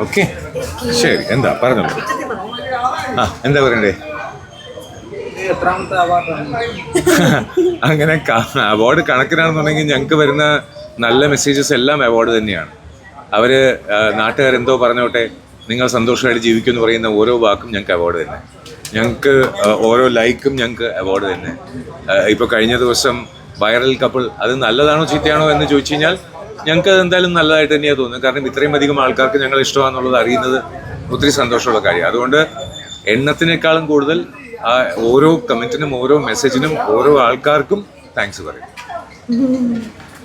Okay, ശരി. എന്താ പറഞ്ഞോളൂ. എന്താ പറയണ്ടേ? അങ്ങനെ അവാർഡ് കണക്കിനാണെന്നുണ്ടെങ്കിൽ ഞങ്ങൾക്ക് വരുന്ന നല്ല മെസ്സേജസ് എല്ലാം അവാർഡ് തന്നെയാണ്. അവർ നാട്ടുകാരെന്തോ പറഞ്ഞോട്ടെ, നിങ്ങൾ സന്തോഷമായിട്ട് ജീവിക്കുമെന്ന് പറയുന്ന ഓരോ വാക്കും ഞങ്ങൾക്ക് അവാർഡ് തന്നെ. ഞങ്ങൾക്ക് ഓരോ ലൈക്കും ഞങ്ങൾക്ക് അവാർഡ് തന്നെ. ഇപ്പോൾ കഴിഞ്ഞ ദിവസം വൈറൽ കപ്പിൾ, അത് നല്ലതാണോ ചീത്തയാണോ എന്ന് ചോദിച്ചു കഴിഞ്ഞാൽ ഞങ്ങൾക്ക് അത് എന്തായാലും നല്ലതായിട്ട് തന്നെയാണ് തോന്നുന്നത്. കാരണം ഇത്രയും അധികം ആൾക്കാർക്ക് ഞങ്ങൾ ഇഷ്ടമാണെന്നുള്ളത് അറിയുന്നത് ഒത്തിരി സന്തോഷമുള്ള കാര്യമാണ്. അതുകൊണ്ട് എണ്ണത്തിനേക്കാളും കൂടുതൽ ഓരോ കമൻറ്റിനും ഓരോ മെസ്സേജിനും ഓരോ ആൾക്കാർക്കും താങ്ക്സ് പറയും.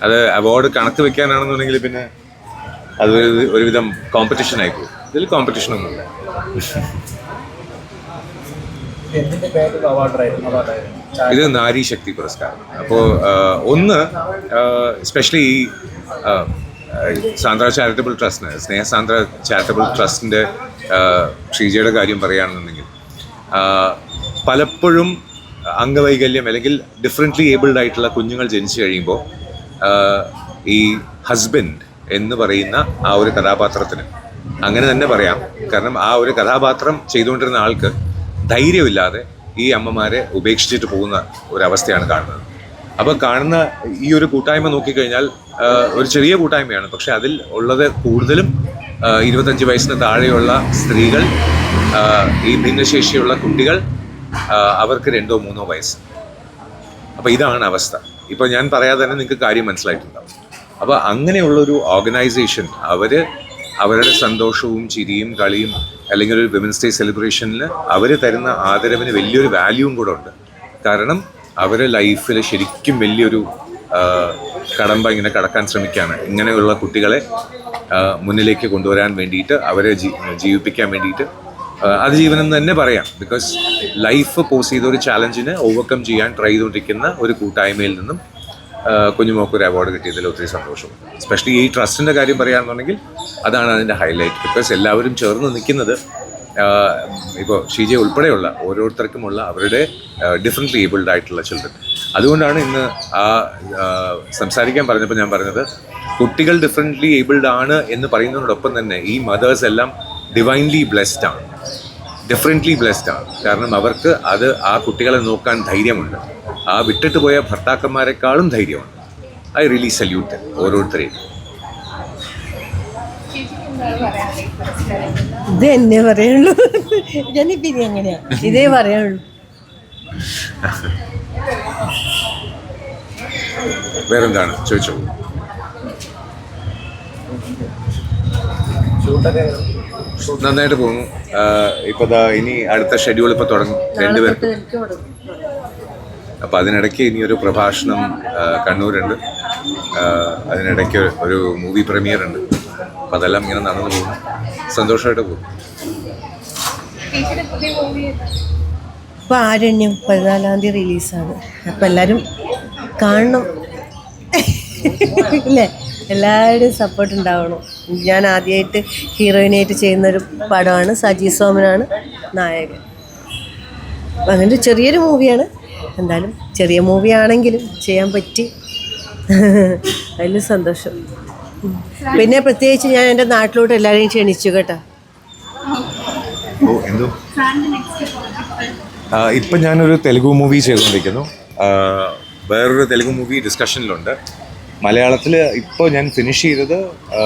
അത് അവാർഡ് കണക്ക് വെക്കാനാണെന്നുണ്ടെങ്കിൽ പിന്നെ അത് ഒരുവിധം കോമ്പറ്റീഷൻ ആയിപ്പോകും. ഇതിൽ കോമ്പറ്റീഷനൊന്നുമില്ല. ഇത് നാരി ശക്തി പുരസ്കാരം. അപ്പോൾ ഒന്ന് സ്പെഷ്യലി ഈ സാന്ദ്ര ചാരിറ്റബിൾ ട്രസ്റ്റിന്, സ്നേഹസാന്ദ്ര ചാരിറ്റബിൾ ട്രസ്റ്റിൻ്റെ ശ്രീജയുടെ കാര്യം പറയുകയാണെന്നുണ്ടെങ്കിൽ പലപ്പോഴും അംഗവൈകല്യം അല്ലെങ്കിൽ ഡിഫറെൻ്റ്ലി ഏബിൾഡ് ആയിട്ടുള്ള കുഞ്ഞുങ്ങൾ ജനിച്ചു കഴിയുമ്പോൾ ഈ ഹസ്ബൻഡ് എന്ന് പറയുന്ന ആ ഒരു കഥാപാത്രത്തിന്, അങ്ങനെ തന്നെ പറയാം, കാരണം ആ ഒരു കഥാപാത്രം ചെയ്തുകൊണ്ടിരുന്ന ആൾക്ക് ധൈര്യമില്ലാതെ ഈ അമ്മമാരെ ഉപേക്ഷിച്ചിട്ട് പോകുന്ന ഒരവസ്ഥയാണ് കാണുന്നത്. അപ്പോൾ കാണുന്ന ഈ ഒരു കൂട്ടായ്മ നോക്കിക്കഴിഞ്ഞാൽ ഒരു ചെറിയ കൂട്ടായ്മയാണ്, പക്ഷെ അതിൽ ഉള്ളത് കൂടുതലും 25 വയസ്സിന് താഴെയുള്ള സ്ത്രീകൾ, ഈ ഭിന്നശേഷിയുള്ള കുട്ടികൾ, അവർക്ക് 2 or 3 വയസ്സ്. അപ്പോൾ ഇതാണ് അവസ്ഥ. ഇപ്പോൾ ഞാൻ പറയാതെ തന്നെ നിങ്ങൾക്ക് കാര്യം മനസ്സിലായിട്ടുണ്ടാവും. അപ്പോൾ അങ്ങനെയുള്ളൊരു ഓർഗനൈസേഷൻ അവരുടെ സന്തോഷവും ചിരിയും കളിയും അല്ലെങ്കിൽ ഒരു വിമൻസ് ഡേ സെലിബ്രേഷനിൽ അവർ തരുന്ന ആദരവിന് വലിയൊരു വാല്യൂവും കൂടെ ഉണ്ട്. കാരണം അവരുടെ ലൈഫിൽ ശരിക്കും വലിയൊരു കടമ്പ ഇങ്ങനെ കടക്കാൻ ശ്രമിക്കുകയാണ്. ഇങ്ങനെയുള്ള കുട്ടികളെ മുന്നിലേക്ക് കൊണ്ടുവരാൻ വേണ്ടിയിട്ട്, അവരെ ജീവിപ്പിക്കാൻ വേണ്ടിയിട്ട്, അതിജീവനം എന്ന് തന്നെ പറയാം. ബിക്കോസ് ലൈഫ് പോസ് ചെയ്ത ഒരു ചാലഞ്ചിനെ ഓവർകം ചെയ്യാൻ ട്രൈ ചെയ്തുകൊണ്ടിരിക്കുന്ന ഒരു കൂട്ടായ്മയിൽ നിന്നും കുഞ്ഞുമോക്ക് ഒരു അവാർഡ് കിട്ടിയതിൽ ഒത്തിരി സന്തോഷം. എസ്പെഷ്യലി ഈ ട്രസ്റ്റിൻ്റെ കാര്യം പറയുകയാണെന്നുണ്ടെങ്കിൽ അതാണ് അതിൻ്റെ ഹൈലൈറ്റ്. ബിക്കോസ് എല്ലാവരും ചേർന്ന് നിൽക്കുന്നത്, ഇപ്പോൾ ഷീജ ഉൾപ്പെടെയുള്ള ഓരോരുത്തർക്കുമുള്ള അവരുടെ ഡിഫറെൻ്റ്ലി ഏബിൾഡ് ആയിട്ടുള്ള ചിൽഡ്രൻ. അതുകൊണ്ടാണ് ഇന്ന് സംസാരിക്കാൻ പറഞ്ഞപ്പോൾ ഞാൻ പറഞ്ഞത്, കുട്ടികൾ ഡിഫറെൻ്റ്ലി ഏബിൾഡ് ആണ് എന്ന് പറയുന്നതിനോടൊപ്പം തന്നെ ഈ മദേഴ്സ് എല്ലാം ഡിവൈൻലി ബ്ലെസ്ഡ് ആണ്, ഡിഫറെൻ്റ്ലി ബ്ലെസ്ഡ് ആണ്. കാരണം അവർക്ക് ആ കുട്ടികളെ നോക്കാൻ ധൈര്യമുണ്ട്. ആ വിട്ടിട്ട് പോയ ഭർത്താക്കന്മാരെക്കാളും ധൈര്യമുണ്ട്. ഐ റിയലി സല്യൂട്ട് ഓരോരുത്തരെയും. ഇത് എന്നെ പറയുള്ളൂ, ഞാനിപ്പിനി എങ്ങനെയാ ഇതേ പറയുള്ളൂ. വേറെന്താണ് ചോദിച്ചോ? നന്നായിട്ട് പോകുന്നു. ഇപ്പോൾ ഇനി അടുത്ത ഷെഡ്യൂൾ ഇപ്പോൾ തുടങ്ങും 2 പേർക്ക്. അപ്പോൾ അതിനിടയ്ക്ക് ഇനിയൊരു പ്രഭാഷണം കണ്ണൂരുണ്ട്, അതിനിടയ്ക്ക് ഒരു മൂവി പ്രീമിയർ ഉണ്ട്. അപ്പോൾ അതെല്ലാം ഇങ്ങനെ നടന്നു പോകുന്നു, സന്തോഷമായിട്ട് പോകും. ഇപ്പോൾ ആരണ്യം 14-ാം തീയതി റിലീസാണ്. അപ്പോൾ എല്ലാവരും കാണണം ഇല്ലേ? എല്ലാവരുടെയും സപ്പോർട്ട് ഉണ്ടാവണം. ഞാൻ ആദ്യമായിട്ട് ഹീറോയിനായിട്ട് ചെയ്യുന്നൊരു പടമാണ്. സജി സോമനാണ് നായകൻ. അങ്ങനെ ചെറിയൊരു മൂവിയാണ്. എന്തായാലും ചെറിയ മൂവി ആണെങ്കിലും ചെയ്യാൻ പറ്റി, അതിൽ സന്തോഷം. പിന്നെ പ്രത്യേകിച്ച് ഞാൻ എൻ്റെ നാട്ടിലോട്ട് എല്ലാവരെയും ക്ഷണിച്ചു കേട്ടോ. ഇപ്പം ഞാനൊരു തെലുഗു മൂവി ചെയ്തുകൊണ്ടിരിക്കുന്നു. വേറൊരു തെലുഗു മൂവി ഡിസ്കഷനിലുണ്ട്. മലയാളത്തിൽ ഇപ്പോൾ ഞാൻ ഫിനിഷ് ചെയ്തത്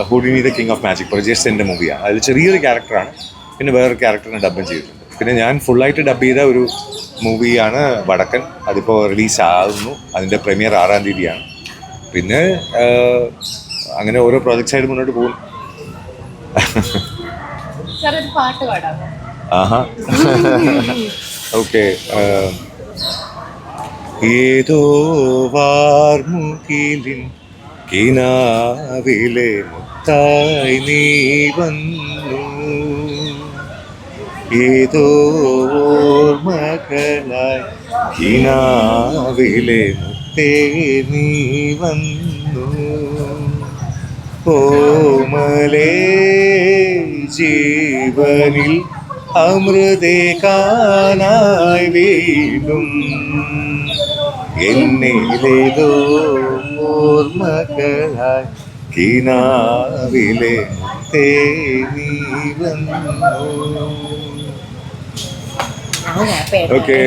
Houdini the king of magic, Prajesh സെൻ്റെ മൂവിയാണ്. അതിൽ ചെറിയൊരു ക്യാരക്ടറാണ്. പിന്നെ വേറൊരു ക്യാരക്ടറിനെ ഡബ് ചെയ്തിട്ടുണ്ട്. പിന്നെ ഞാൻ ഫുള്ളായിട്ട് ഡബ് ചെയ്ത ഒരു മൂവിയാണ് വടക്കൻ. അതിപ്പോൾ റിലീസ് ആകുന്നു. അതിൻ്റെ പ്രീമിയർ 6-ാം തീയതിയാണ്. പിന്നെ അങ്ങനെ ഓരോ പ്രോജക്ട്സായിട്ട് മുന്നോട്ട് പോകും. ആഹാ, ഓക്കെ. ഏതോ വാർമുകിലിൻ കിനാവിലെ മുത്തായി നീ വന്നു, ഏതോ ഓർമ്മകളായി കിനാവിലെ മുത്തേ നീ വന്നു, ഓമലേ ജീവനിൽ അമൃതേ കാനായി വീണ്ടും എന്നിലേതോ ഓർമ്മകളായി കിനാവിലെ തേനി വന്നു. Okay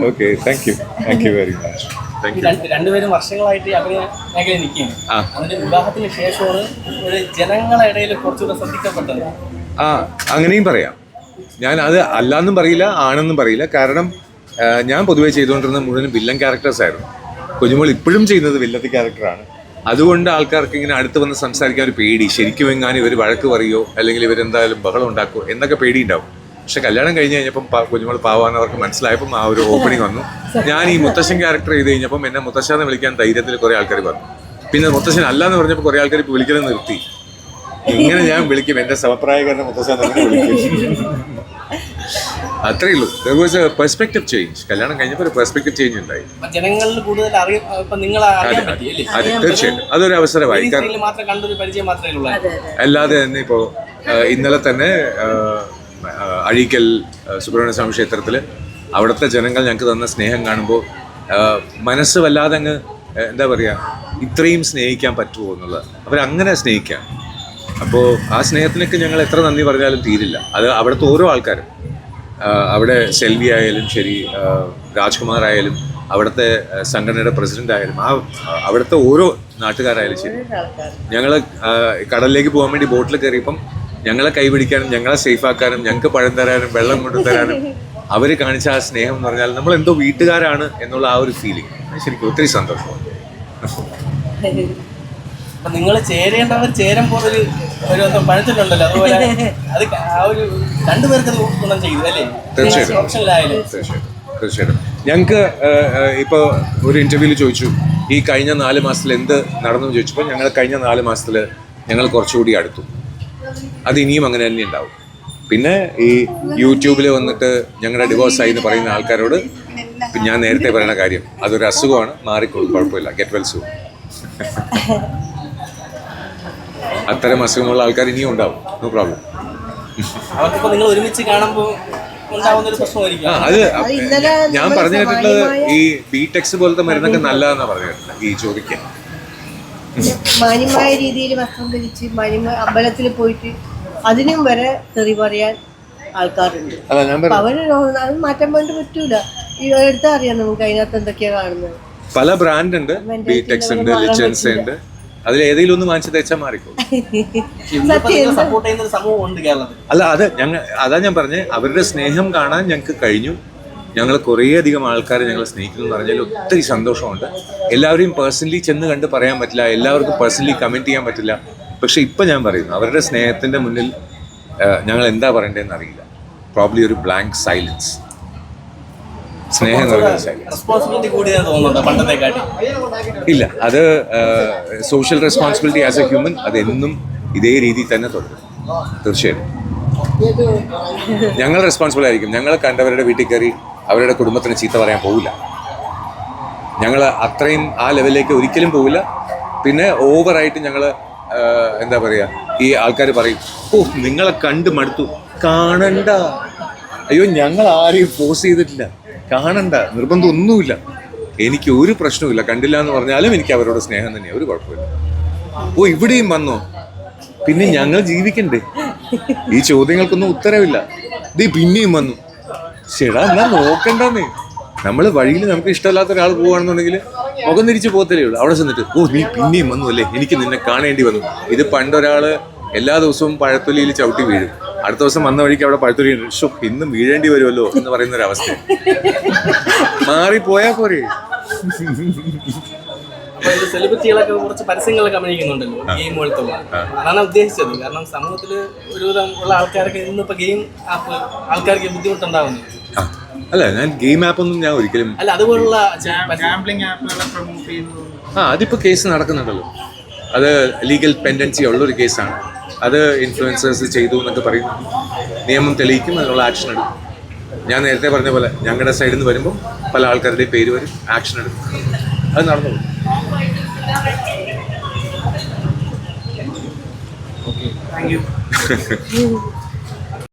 okay, thank you very much. Thank you. രണ്ടുപേരും വർഷങ്ങളായിട്ട് അഭിനയ മേഖലയിൽ നിൽക്കുകയാണ്. അതിന്റെ വിവാഹത്തിന് ശേഷമാണ് ഒരു ജനങ്ങളുടെ ഇടയിൽ കുറച്ചുകൂടെ ശ്രദ്ധിക്കപ്പെട്ടത്. അങ്ങനെയും പറയാം. ഞാൻ അത് അല്ലാന്നും പറയില്ല, ആണെന്നും പറയില്ല. കാരണം ഞാൻ പൊതുവേ ചെയ്തുകൊണ്ടിരുന്ന മുഴുവൻ വില്ലൻ ക്യാരക്ടേഴ്സ് ആയിരുന്നു. കുഞ്ഞുമോൾ ഇപ്പോഴും ചെയ്യുന്നത് വില്ലത്തി ക്യാരക്ടറാണ്. അതുകൊണ്ട് ആൾക്കാർക്ക് ഇങ്ങനെ അടുത്ത് വന്ന് സംസാരിക്കാൻ ഒരു പേടി. ശരിക്കും എങ്ങാനും ഇവർ വഴക്ക് പറയുമോ അല്ലെങ്കിൽ ഇവരെന്തായാലും ബഹളം ഉണ്ടാക്കുമോ എന്നൊക്കെ പേടിയുണ്ടാവും. പക്ഷെ കല്യാണം കഴിഞ്ഞ് കഴിഞ്ഞപ്പം കുഞ്ഞുമോൾ പാവാന്ന് അവർക്ക് മനസ്സിലായപ്പം ആ ഒരു ഓപ്പണിങ് വന്നു. ഞാൻ ഈ മുത്തശ്ശൻ ക്യാരക്ടർ ചെയ്ത് കഴിഞ്ഞപ്പം എന്നെ മുത്തശ്ശാന്ന് വിളിക്കാൻ ധൈര്യത്തിൽ കുറേ ആൾക്കാർ വന്നു. പിന്നെ മുത്തശ്ശൻ അല്ലാന്ന് പറഞ്ഞപ്പോൾ കുറേ ആൾക്കാർ ഇപ്പോൾ വിളിക്കുന്നത് നിർത്തി. ഇങ്ങനെ ഞാൻ വിളിക്കും, എൻ്റെ സമപ്രായക്കാരനെ മുത്തശ്ശാന്ന് വിളിക്കും. അത്രേ ഉള്ളൂ. There was a perspective change. കല്യാണം കഴിഞ്ഞപ്പോൾ ഒരു പെർസ്പെക്റ്റീവ് ചേഞ്ച് ഉണ്ടായി. ജനങ്ങളിൽ കൂടുതൽ അതെ, തീർച്ചയായിട്ടും അതൊരു അവസരമായി. അല്ലാതെ തന്നെ ഇപ്പോൾ ഇന്നലെ തന്നെ അഴീക്കൽ സുബ്രഹ്മണ്യ സ്വാമി ക്ഷേത്രത്തിൽ അവിടുത്തെ ജനങ്ങൾ ഞങ്ങൾക്ക് തന്ന സ്നേഹം കാണുമ്പോൾ മനസ്സ് വല്ലാതെ അങ്ങ് എന്താ പറയുക, ഇത്രയും സ്നേഹിക്കാൻ പറ്റുമോ എന്നുള്ളത്. അവരങ്ങനെ സ്നേഹിക്കാം. അപ്പോൾ ആ സ്നേഹത്തിനൊക്കെ ഞങ്ങൾ എത്ര നന്ദി പറഞ്ഞാലും തീരില്ല. അത് അവിടുത്തെ ഓരോ ആൾക്കാരും, അവിടെ സെൽവി ആയാലും ശരി, രാജ്കുമാർ ആയാലും, അവിടുത്തെ സംഘടനയുടെ പ്രസിഡന്റ് ആയാലും, അവിടുത്തെ ഓരോ നാട്ടുകാരായാലും ശരി, ഞങ്ങൾ കടലിലേക്ക് പോകാൻ വേണ്ടി ബോട്ടിൽ കയറിയപ്പം ഞങ്ങളെ കൈപിടിക്കാനും ഞങ്ങളെ സേഫാക്കാനും ഞങ്ങൾക്ക് പഴം തരാനും വെള്ളം കൊണ്ടുതരാനും അവർ കാണിച്ച ആ സ്നേഹം എന്ന് പറഞ്ഞാൽ നമ്മൾ എന്തോ വീട്ടുകാരാണ് എന്നുള്ള ആ ഒരു ഫീലിംഗ് ശരിക്കും ഒത്തിരി സന്തോഷമാണ്. നിങ്ങൾ ചേരേണ്ടവർ ചേരുമ്പോൾ ഒരു പഴത്തിലുണ്ടല്ലോ, അതുപോലെ അത് ആ ഒരു രണ്ടുപേർക്ക് അത് ഗുണം ചെയ്തു അല്ലേ? തീർച്ചയായിട്ടും. ഞങ്ങൾക്ക് ഇപ്പോൾ ഒരു ഇൻ്റർവ്യൂവിൽ ചോദിച്ചു ഈ കഴിഞ്ഞ 4 മാസത്തിൽ എന്ത് നടന്നു ചോദിച്ചപ്പോൾ ഞങ്ങൾ കഴിഞ്ഞ 4 മാസത്തിൽ ഞങ്ങൾ കുറച്ചുകൂടി അടുത്തു. അത് ഇനിയും അങ്ങനെ തന്നെ ഉണ്ടാവും. പിന്നെ ഈ യൂട്യൂബിൽ വന്നിട്ട് ഞങ്ങളുടെ ഡിവോഴ്സായി എന്ന് പറയുന്ന ആൾക്കാരോട് ഞാൻ നേരത്തെ പറയുന്ന കാര്യം, അതൊരു അസുഖമാണ്, മാറിക്കോളും, കുഴപ്പമില്ല, ഗെറ്റ് വെൽ സൂൺ. അത്തരം അസുഖമുള്ള ആൾക്കാർ ഇനിയും ഉണ്ടാവും, നോ പ്രോബ്ലം. നിങ്ങൾ ഒരുമിച്ച് കാണുമ്പോൾ അത് ഞാൻ പറഞ്ഞു കേട്ടിട്ടുള്ളത് ഈ ബിടെക്സ് പോലത്തെ മരുന്നൊക്കെ നല്ലതെന്നാണ് പറഞ്ഞു കേട്ടിട്ടുള്ളത് ഈ ചോദിക്കാൻ. മാന്യമായ രീതിയിൽ വസ്ത്രം ധരിച്ച് അമ്പലത്തിൽ പോയിട്ട് അതിനും വരെ തെറി പറയാൻ ആൾക്കാരുണ്ട്. അവര് അത് മാറ്റാൻ വേണ്ടി പറ്റൂല. ഈ എടുത്താൽ അറിയാം നമുക്ക് അതിനകത്ത് എന്തൊക്കെയാ കാണുന്നത്. പല ബ്രാൻഡ് ഉണ്ട്, ബിടെക്സ് ഉണ്ട്, ലിച്ചൻസ് ഉണ്ട്. അതിൽ ഏതെങ്കിലും ഒന്ന് വാങ്ങിച്ച് തേച്ചാൽ മാറിക്കോളും. അല്ല, അതാ ഞാൻ പറഞ്ഞത്, അവരുടെ സ്നേഹം കാണാൻ ഞങ്ങൾക്ക് കഴിഞ്ഞു. ഞങ്ങൾ കുറേയധികം ആൾക്കാരെ ഞങ്ങൾ സ്നേഹിക്കുന്നു എന്ന് പറഞ്ഞാൽ ഒത്തിരി സന്തോഷമുണ്ട്. എല്ലാവരെയും പേഴ്സണലി ചെന്ന് കണ്ട് പറയാൻ പറ്റില്ല, എല്ലാവർക്കും പേഴ്സണലി കമൻറ്റ് ചെയ്യാൻ പറ്റില്ല. പക്ഷെ ഇപ്പം ഞാൻ പറയുന്നു, അവരുടെ സ്നേഹത്തിൻ്റെ മുന്നിൽ ഞങ്ങൾ എന്താ പറയേണ്ടതെന്ന് അറിയില്ല. പ്രോബ്ലി ഒരു ബ്ലാങ്ക് സൈലൻസ്. സ്നേഹം ഇല്ല, അത് social responsibility as A human അതെന്നും ഇതേ രീതിയിൽ തന്നെ തുടരും. തീർച്ചയായിട്ടും ഞങ്ങൾ റെസ്പോൺസിബിൾ ആയിരിക്കും. ഞങ്ങൾ കണ്ടവരുടെ വീട്ടിൽ കയറി അവരുടെ കുടുംബത്തിന് ചീത്ത പറയാൻ പോവില്ല. ഞങ്ങൾ അത്രയും ആ ലെവലിലേക്ക് ഒരിക്കലും പോവില്ല. പിന്നെ ഓവറായിട്ട് ഞങ്ങൾ എന്താ പറയുക, ഈ ആൾക്കാർ പറയും, ഓ നിങ്ങളെ കണ്ട് മടുത്തു, കാണണ്ട. അയ്യോ, ഞങ്ങൾ ആരെയും ഫോഴ്സ് ചെയ്തിട്ടില്ല, കാണണ്ട, നിർബന്ധം ഒന്നുമില്ല. എനിക്ക് ഒരു പ്രശ്നവുമില്ല, കണ്ടില്ല എന്ന് പറഞ്ഞാലും എനിക്ക് അവരോട് സ്നേഹം തന്നെയാണ്, ഒരു കുഴപ്പമില്ല. ഓ ഇവിടെയും വന്നോ, പിന്നെ ഞങ്ങൾ ജീവിക്കണ്ടേ? ഈ ചോദ്യങ്ങൾക്കൊന്നും ഉത്തരവില്ല. ഇത് പിന്നെയും വന്നു, ചേടാ എന്നാ നോക്കണ്ടെന്നേ. നമ്മൾ വഴിയിൽ നമുക്ക് ഇഷ്ടമല്ലാത്ത ഒരാൾ പോവുകയാണെന്നുണ്ടെങ്കിൽ മുഖം തിരിച്ച് പോകത്തല്ലേ ഉള്ളൂ. അവിടെ ചെന്നിട്ട് ഓ നീ പിന്നെയും വന്നു അല്ലേ, എനിക്ക് നിന്നെ കാണേണ്ടി വന്നു. ഇത് പണ്ടൊരാൾ എല്ലാ ദിവസവും പഴത്തൊലിയിൽ ചവിട്ടി വീഴും, അടുത്ത ദിവസം വന്ന വഴിക്ക് അവിടെ പഴത്തൊലി ഷോ ഇന്നും വീഴേണ്ടി വരുമല്ലോ എന്ന് പറയുന്ന ഒരു അവസ്ഥ. മാറിപ്പോയാ പോരെ. സെലിബ്രിറ്റികളൊക്കെ കുറച്ച് പരസ്യങ്ങളൊക്കെ അഭിനയിക്കുന്നുണ്ടല്ലോ ഗെയിം പോലത്തുള്ള, അതാണ് ഉദ്ദേശിച്ചത്. കാരണം സമൂഹത്തിൽ ഒരുവിധം ഉള്ള ആൾക്കാരൊക്കെ ഇന്നിപ്പോ ഗെയിം ആപ്പ് ആൾക്കാർക്ക് ബുദ്ധിമുട്ടുണ്ടാവുന്നു. അല്ല, ഞാൻ ഗെയിം ആപ്പൊന്നും ഞാൻ ഒരിക്കലും അല്ല, അതുപോലുള്ള അതിപ്പോ കേസ് നടക്കുന്നുണ്ടല്ലോ. അത് ലീഗൽ പെൻഡൻസി ഉള്ളൊരു കേസാണ്. അത് ഇൻഫ്ലുവൻസേഴ്സ് ചെയ്തു എന്നൊക്കെ പറയുന്നു. നിയമം തെളിയിക്കും, അതിനുള്ള ആക്ഷൻ എടുക്കും. ഞാൻ നേരത്തെ പറഞ്ഞ പോലെ ഞങ്ങളുടെ സൈഡിൽ നിന്ന് വരുമ്പോൾ പല ആൾക്കാരുടെയും പേര് വരും, ആക്ഷൻ എടുക്കും. അത് നടന്നു. Okay, thank you.